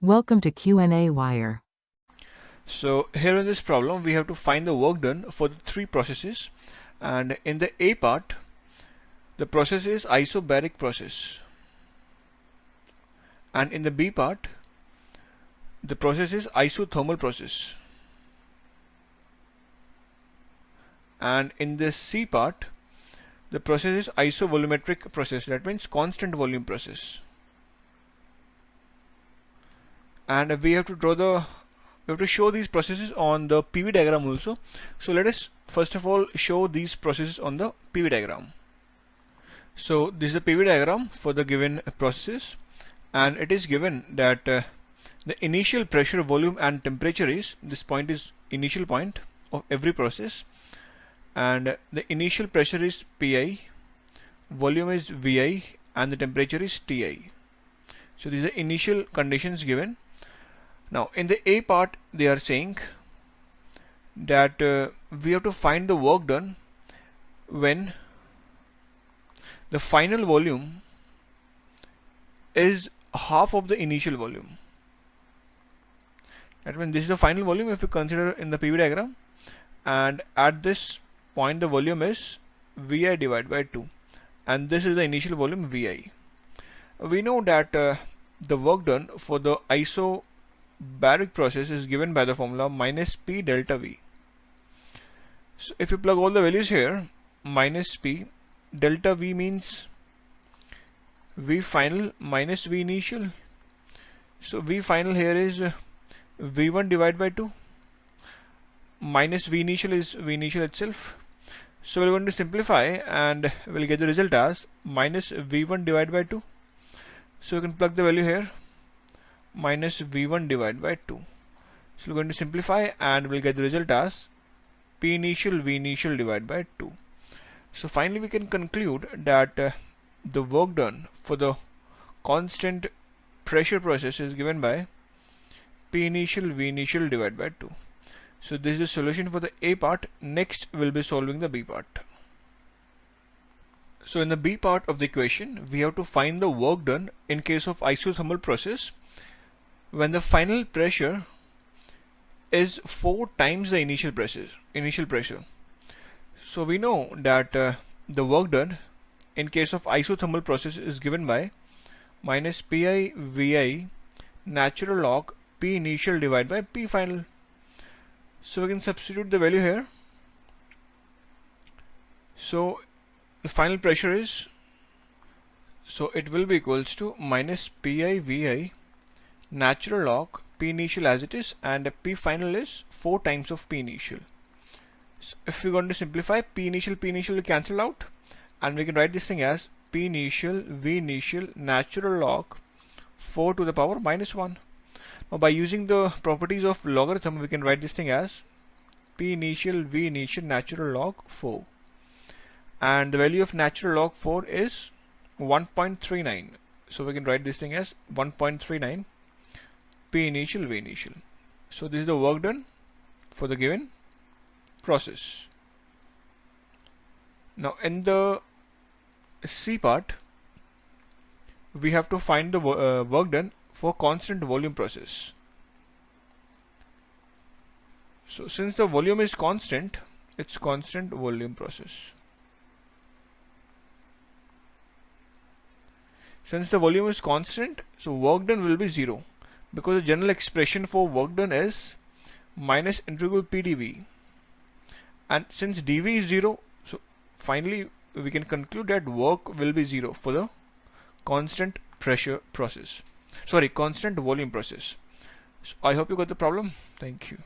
Welcome to qnawire. So here in this problem we have to find the work done for the three processes, and in the A part the process is isobaric process, and in the B part the process is isothermal process, and in the C part the process is isovolumetric process, that means constant volume process. And we have to show these processes on the PV diagram also. So let us first of all show these processes on the PV diagram. So this is the PV diagram for the given processes, and it is given that the initial pressure, volume and temperature is, this point is initial point of every process, and the initial pressure is Pi, volume is Vi, and the temperature is Ti. So these are initial conditions given. Now in the A part they are saying that we have to find the work done when the final volume is half of the initial volume. That means this is the final volume if you consider in the PV diagram, and at this point the volume is Vi divided by 2, and this is the initial volume Vi. We know that the work done for the isobaric process is given by the formula minus P delta V. So if you plug all the values here, minus P delta V means V final minus V initial. So V final here is V1 divided by 2, minus V initial is V initial itself. So we're going to simplify and we'll get the result as minus V1 divided by 2. So you can plug the value here, minus V1 divided by 2. So we're going to simplify and we'll get the result as P initial V initial divided by 2. So finally we can conclude that the work done for the constant pressure process is given by P initial V initial divided by 2. So this is the solution for the A part. Next we'll be solving the B part. So in the B part of the equation we have to find the work done in case of isothermal process when the final pressure is 4 times the initial pressure. So we know that the work done in case of isothermal process is given by minus Pi Vi natural log P initial divided by P final. So we can substitute the value here. So the final pressure is, so it will be equals to minus Pi Vi natural log P initial as it is, and P final is 4 times of P initial. So if we're going to simplify, P initial will cancel out, and we can write this thing as P initial V initial natural log 4 to the power minus 1. Now by using the properties of logarithm we can write this thing as P initial V initial natural log 4, and the value of natural log 4 is 1.39. so we can write this thing as 1.39 P initial V initial. So this is the work done for the given process. Now in the C part we have to find the work done for constant volume process. So since the volume is constant, it's constant volume process. Since the volume is constant, so work done will be 0, because the general expression for work done is minus integral P dV, and since dV is 0, so finally we can conclude that work will be 0 for the constant pressure process, constant volume process. So I hope you got the problem. Thank you.